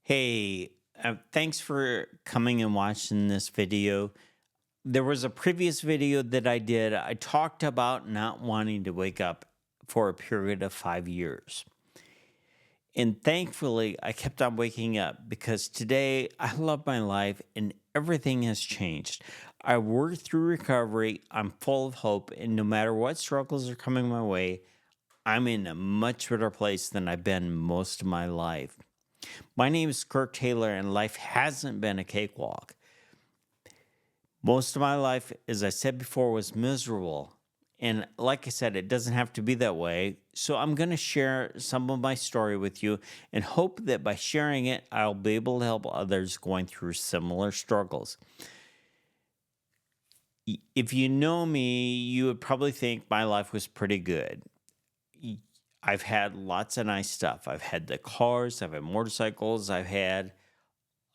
Hey, thanks for coming and watching this video. There was a previous video that I did. I talked about not wanting to wake up for a period of 5 years. And thankfully, I kept on waking up because today I love my life and everything has changed. I worked through recovery. I'm full of hope. And no matter what struggles are coming my way, I'm in a much better place than I've been most of my life. My name is Kirk Taylor, and life hasn't been a cakewalk. Most of my life, as I said before, was miserable. And like I said, it doesn't have to be that way. So I'm going to share some of my story with you and hope that by sharing it, I'll be able to help others going through similar struggles. If you know me, you would probably think my life was pretty good. I've had lots of nice stuff. I've had the cars, I've had motorcycles, I've had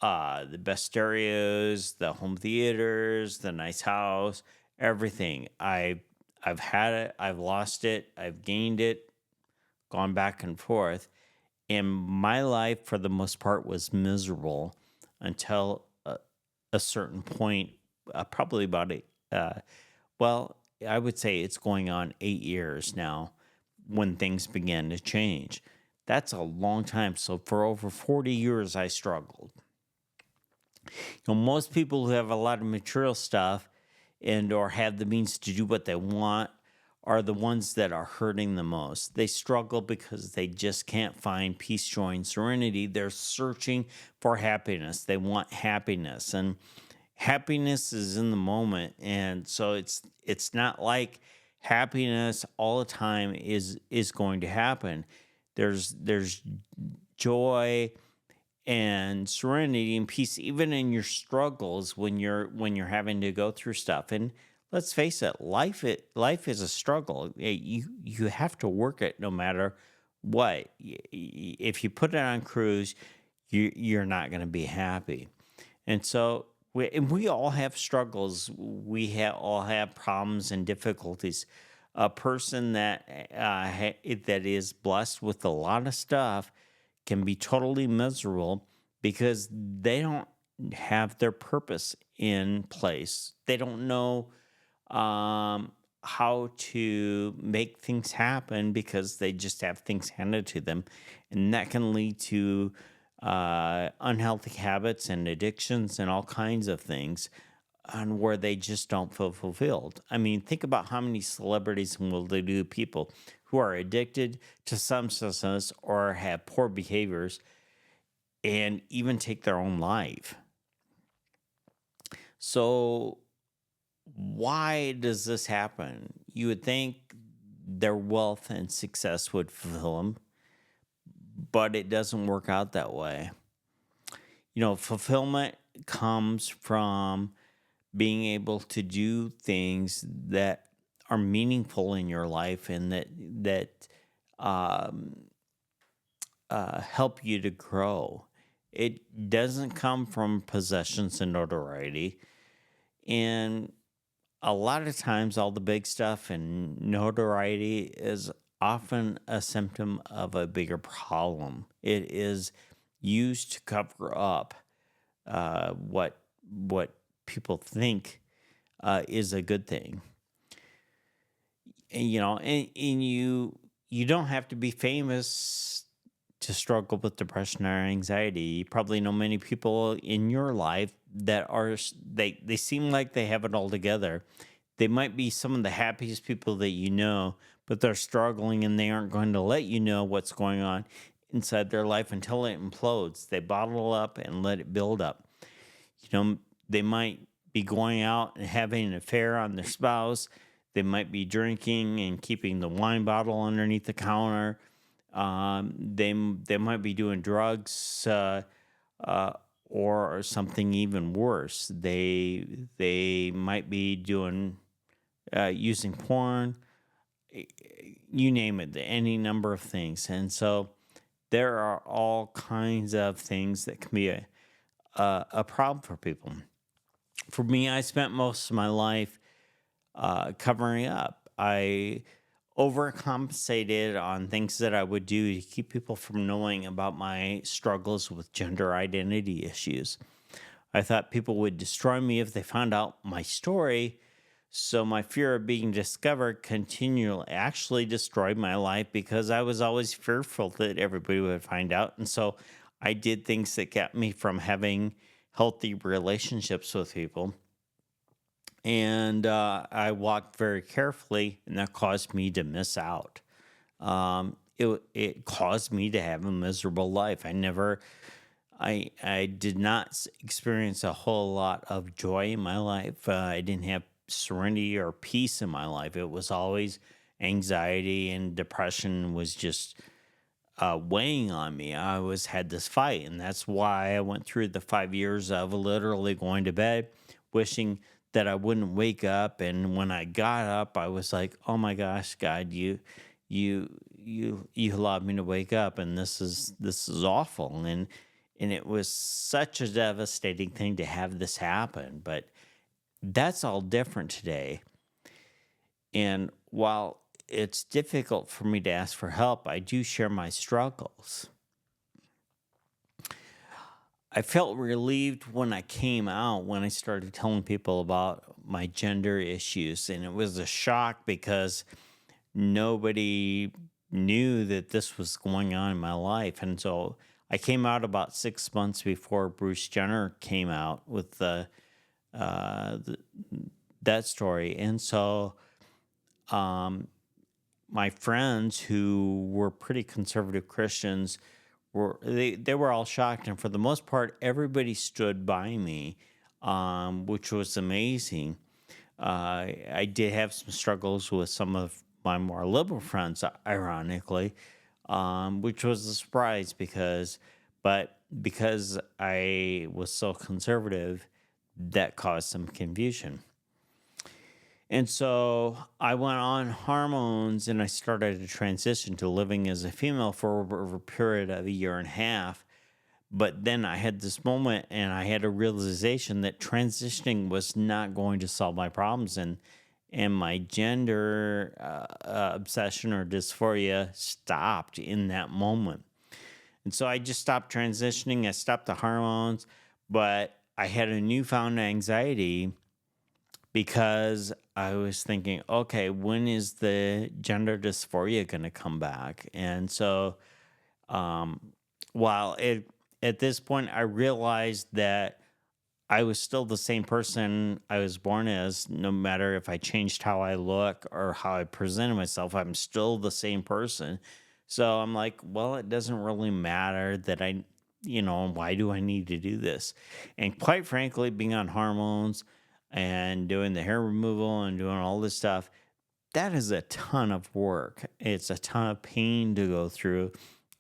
the best stereos, the home theaters, the nice house, everything. I've had it, I've lost it, I've gained it, gone back and forth, and my life for the most part was miserable until a certain point, probably about well, I would say it's going on 8 years now when things began to change. That's a long time. So for over 40 years, I struggled. Most people who have a lot of material stuff and or have the means to do what they want are the ones that are hurting the most. They struggle because they just can't find peace, joy, and serenity. They're searching for happiness. They want happiness, and happiness is in the moment. And so it's not like happiness all the time is going to happen. There's joy and serenity and peace even in your struggles when you're having to go through stuff. And let's face it, life is a struggle. You have to work it no matter what. If you put it on cruise, you're not going to be happy. And so we all have struggles. All have problems and difficulties. A person that is blessed with a lot of stuff can be totally miserable because they don't have their purpose in place. They don't know how to make things happen because they just have things handed to them. And that can lead to unhealthy habits and addictions and all kinds of things on where they just don't feel fulfilled. I mean, think about how many celebrities and well-to-do people who are addicted to some substance or have poor behaviors and even take their own life. So, why does this happen? You would think their wealth and success would fulfill them, but it doesn't work out that way. Fulfillment comes from being able to do things that are meaningful in your life and that um, help you to grow. It doesn't come from possessions and notoriety. And a lot of times, all the big stuff and notoriety is often a symptom of a bigger problem. It is used to cover up what people think is a good thing. And you don't have to be famous to struggle with depression or anxiety. You probably know many people in your life that they seem like they have it all together. They might be some of the happiest people that you know, but they're struggling and they aren't going to let you know what's going on inside their life until it implodes. They bottle up and let it build up. They might be going out and having an affair on their spouse. They might be drinking and keeping the wine bottle underneath the counter. They might be doing drugs or something even worse. They might be doing using porn. You name it, any number of things. And so there are all kinds of things that can be a problem for people. For me, I spent most of my life covering up. I overcompensated on things that I would do to keep people from knowing about my struggles with gender identity issues. I thought people would destroy me if they found out my story. So my fear of being discovered continually actually destroyed my life because I was always fearful that everybody would find out. And so I did things that kept me from having healthy relationships with people. And I walked very carefully, and that caused me to miss out. It caused me to have a miserable life. I did not experience a whole lot of joy in my life. I didn't have serenity or peace in my life. It was always anxiety, and depression was just weighing on me. I always had this fight, and that's why I went through the 5 years of literally going to bed, wishing that I wouldn't wake up. And when I got up, I was like, "Oh my gosh, God, you allowed me to wake up, and this is awful." And it was such a devastating thing to have this happen. But that's all different today. And while it's difficult for me to ask for help, I do share my struggles. I felt relieved when I came out, when I started telling people about my gender issues. And it was a shock because nobody knew that this was going on in my life. And so I came out about 6 months before Bruce Jenner came out with uh, the that story. And so um, my friends who were pretty conservative Christians they were all shocked, and for the most part, everybody stood by me, which was amazing. I did have some struggles with some of my more liberal friends, ironically, which was a surprise because I was so conservative, that caused some confusion. And so I went on hormones and I started to transition to living as a female for over a period of a year and a half. But then I had this moment and I had a realization that transitioning was not going to solve my problems. And my gender obsession or dysphoria stopped in that moment. And so I just stopped transitioning. I stopped the hormones, but I had a newfound anxiety because I was thinking, okay, when is the gender dysphoria going to come back? And so, um, while it at this point, I realized that I was still the same person I was born as, no matter if I changed how I look or how I presented myself, I'm still the same person. So I'm like, well, it doesn't really matter that why do I need to do this? And quite frankly, being on hormones and doing the hair removal and doing all this stuff, that is a ton of work. It's a ton of pain to go through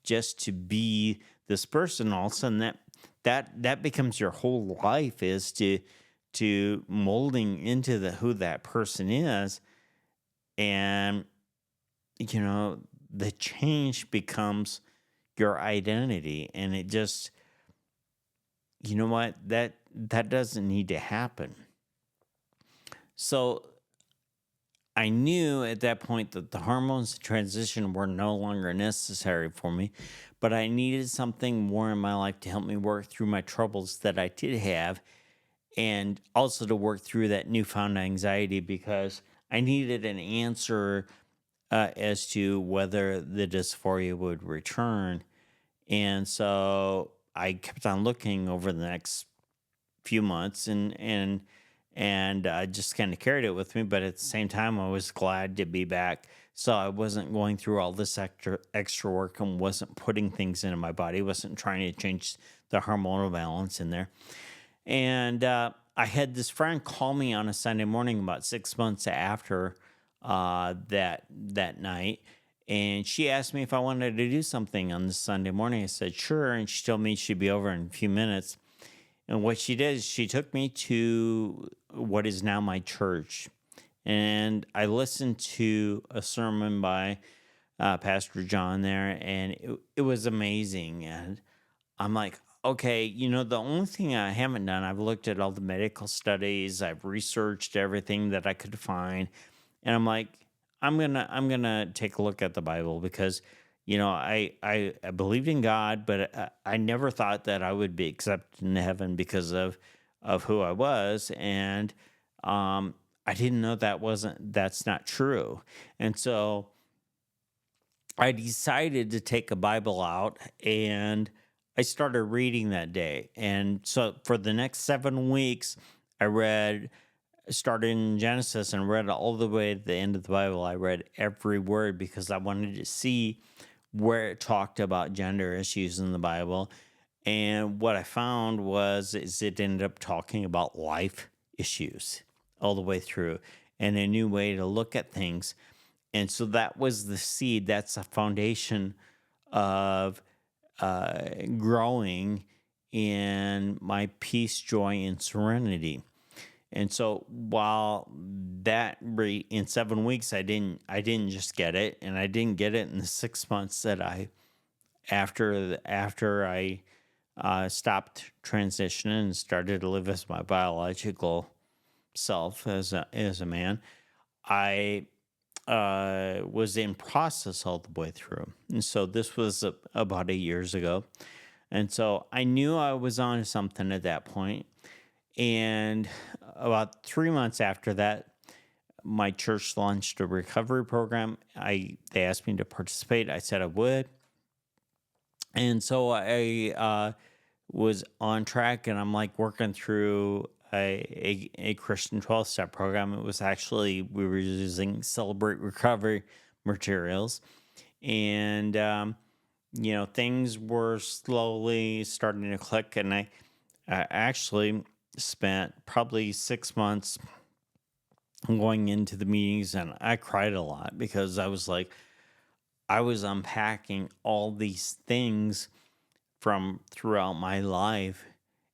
just to be this person. All of a sudden, that becomes your whole life, is to molding into the who that person is. And you know the change becomes your identity, and it just, you know what, that doesn't need to happen. So I knew at that point that the hormones transition were no longer necessary for me, but I needed something more in my life to help me work through my troubles that I did have, and also to work through that newfound anxiety, because I needed an answer as to whether the dysphoria would return. And so I kept on looking over the next few months, and I just kind of carried it with me. But at the same time, I was glad to be back, so I wasn't going through all this extra work and wasn't putting things into my body, wasn't trying to change the hormonal balance in there. And I had this friend call me on a Sunday morning about 6 months after that night. And she asked me if I wanted to do something on this Sunday morning. I said, sure. And she told me she'd be over in a few minutes. And what she did is she took me to what is now my church. And I listened to a sermon by Pastor John there, and it was amazing. And I'm like, okay, the only thing I haven't done, I've looked at all the medical studies, I've researched everything that I could find. And I'm like, I'm gonna take a look at the Bible because I believed in God, but I never thought that I would be accepted in heaven because of who I was, and um, I didn't know that's not true, and so I decided to take a Bible out and I started reading that day. And so for the next 7 weeks, I read, started in Genesis and read all the way to the end of the Bible. I read every word because I wanted to see where it talked about gender issues in the Bible. And what I found is it ended up talking about life issues all the way through and a new way to look at things. And so that was the seed. That's a foundation of growing in my peace, joy, and serenity. And so while in 7 weeks, I didn't just get it, and I didn't get it in the 6 months that after I stopped transitioning and started to live as my biological self as a man. I was in process all the way through. And so this was about 8 years ago. And so I knew I was on something at that point. And about 3 months after that, my church launched a recovery program. They asked me to participate. I said I would. And so I was on track, and I'm like working through a Christian 12-step program. It was actually, we were using Celebrate Recovery materials. And, things were slowly starting to click. And I actually spent probably 6 months going into the meetings, and I cried a lot because I was like, I was unpacking all these things from throughout my life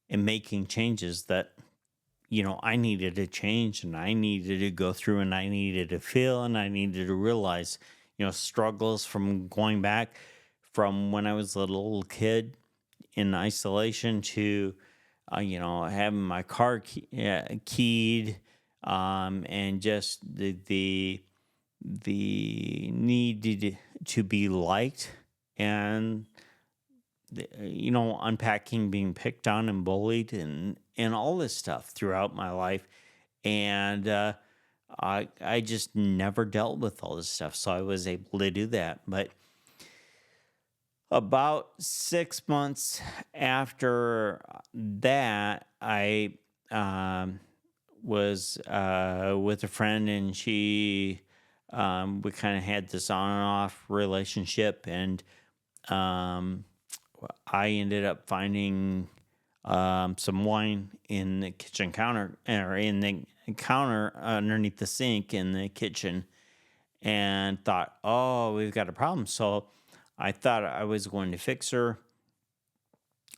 and making changes that I needed to change, and I needed to go through, and I needed to feel, and I needed to realize struggles from going back from when I was a little kid in isolation to having my car keyed, and just the need to be liked, and unpacking being picked on and bullied and all this stuff throughout my life. And I just never dealt with all this stuff. So I was able to do that. But about 6 months after that, I was with a friend, and we kind of had this on and off relationship. And um, I ended up finding some wine in the kitchen counter, or in the counter underneath the sink in the kitchen, and thought, oh, we've got a problem. So I thought I was going to fix her,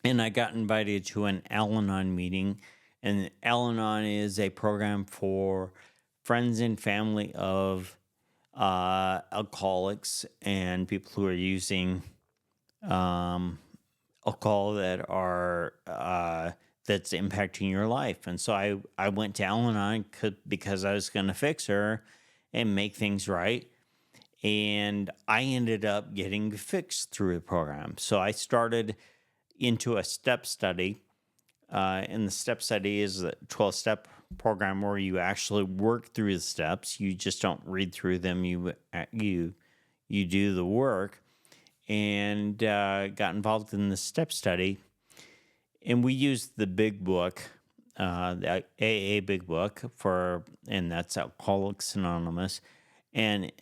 and I got invited to an al-anon meeting. And al-anon is a program for friends and family of alcoholics and people who are using um, alcohol that's impacting your life. And so I went to Al-Anon because I was going to fix her and make things right. And I ended up getting fixed through the program. So I started into a step study. And the step study is a 12-step program where you actually work through the steps. You just don't read through them. You do the work. And got involved in the step study. And we used the big book, the AA big book and that's Alcoholics Anonymous. And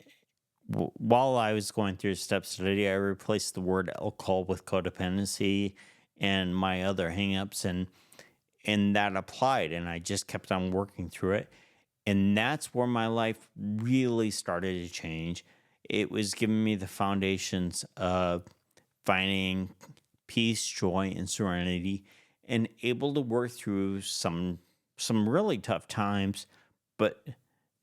while I was going through step study, I replaced the word alcohol with codependency and my other hangups, and that applied. And I just kept on working through it. And that's where my life really started to change. It was giving me the foundations of finding peace, joy, and serenity, and able to work through some really tough times, but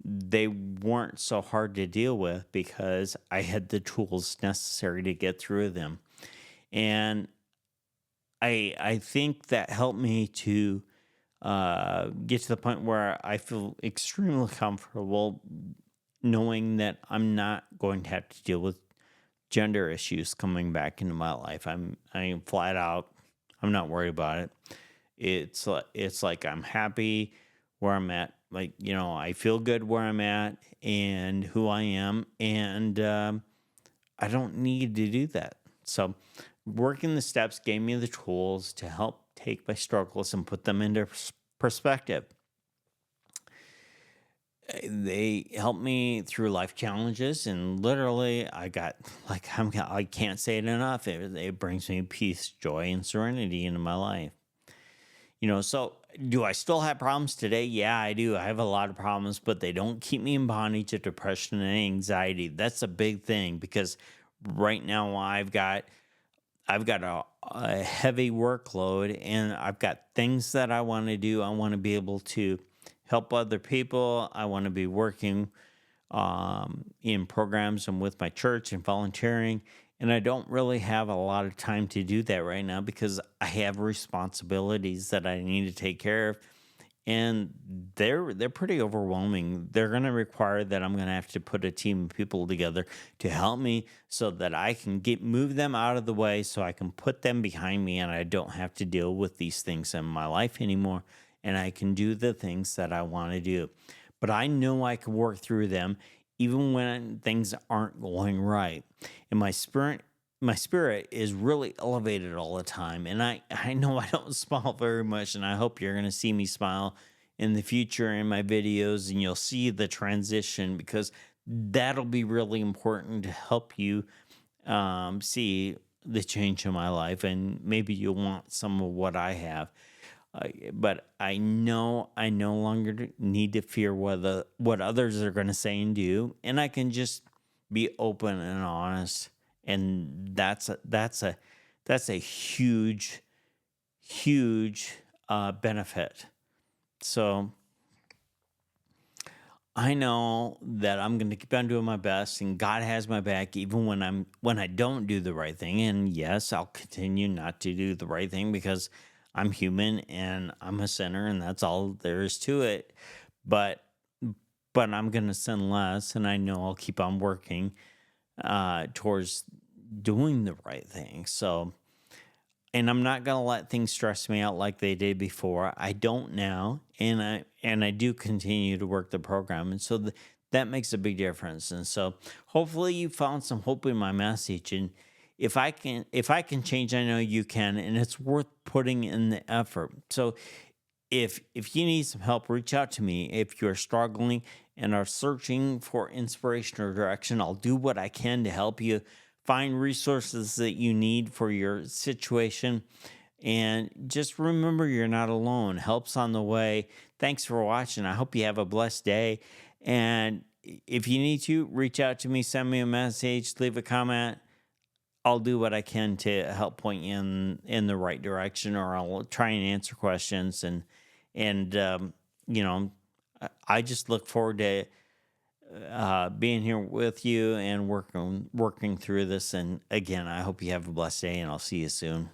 they weren't so hard to deal with because I had the tools necessary to get through them. And I think that helped me to get to the point where I feel extremely comfortable knowing that I'm not going to have to deal with gender issues coming back into my life. I'm flat out. I'm not worried about it. It's like I'm happy where I'm at. Like, I feel good where I'm at and who I am, and I don't need to do that. So, working the steps gave me the tools to help take my struggles and put them into perspective. They helped me through life challenges, and literally, I got like I can't say it enough. It brings me peace, joy, and serenity into my life. So do I still have problems today? Yeah, I do. I have a lot of problems, but they don't keep me in bondage of depression and anxiety. That's a big thing because right now I've got a heavy workload, and I've got things that I want to do. I want to be able to help other people. I want to be working in programs and with my church and volunteering. And I don't really have a lot of time to do that right now because I have responsibilities that I need to take care of, and they're pretty overwhelming. They're going to require that I'm going to have to put a team of people together to help me so that I can move them out of the way so I can put them behind me and I don't have to deal with these things in my life anymore, and I can do the things that I want to do. But I know I can work through them even when things aren't going right. And my spirit is really elevated all the time. And I know I don't smile very much, and I hope you're going to see me smile in the future in my videos, and you'll see the transition because that'll be really important to help you see the change in my life. And maybe you'll want some of what I have. But I know I no longer need to fear what others are going to say and do, and I can just be open and honest, and that's a huge, huge benefit. So I know that I'm going to keep on doing my best, and God has my back even when I don't do the right thing. And yes, I'll continue not to do the right thing because I'm human and I'm a sinner, and that's all there is to it. But I'm going to sin less, and I know I'll keep on working towards doing the right thing. So, and I'm not going to let things stress me out like they did before. I don't now, and I do continue to work the program, and so that makes a big difference. And so, hopefully, you found some hope in my message. And if I can change, I know you can, and it's worth putting in the effort. So, if you need some help, reach out to me. If you're struggling and are searching for inspiration or direction, I'll do what I can to help you find resources that you need for your situation. And just remember, you're not alone. Help's on the way. Thanks for watching. I hope you have a blessed day. And if you need to, reach out to me, send me a message, leave a comment. I'll do what I can to help point you in the right direction, or I'll try and answer questions. And you know, I just look forward to being here with you and working through this. And again, I hope you have a blessed day, and I'll see you soon.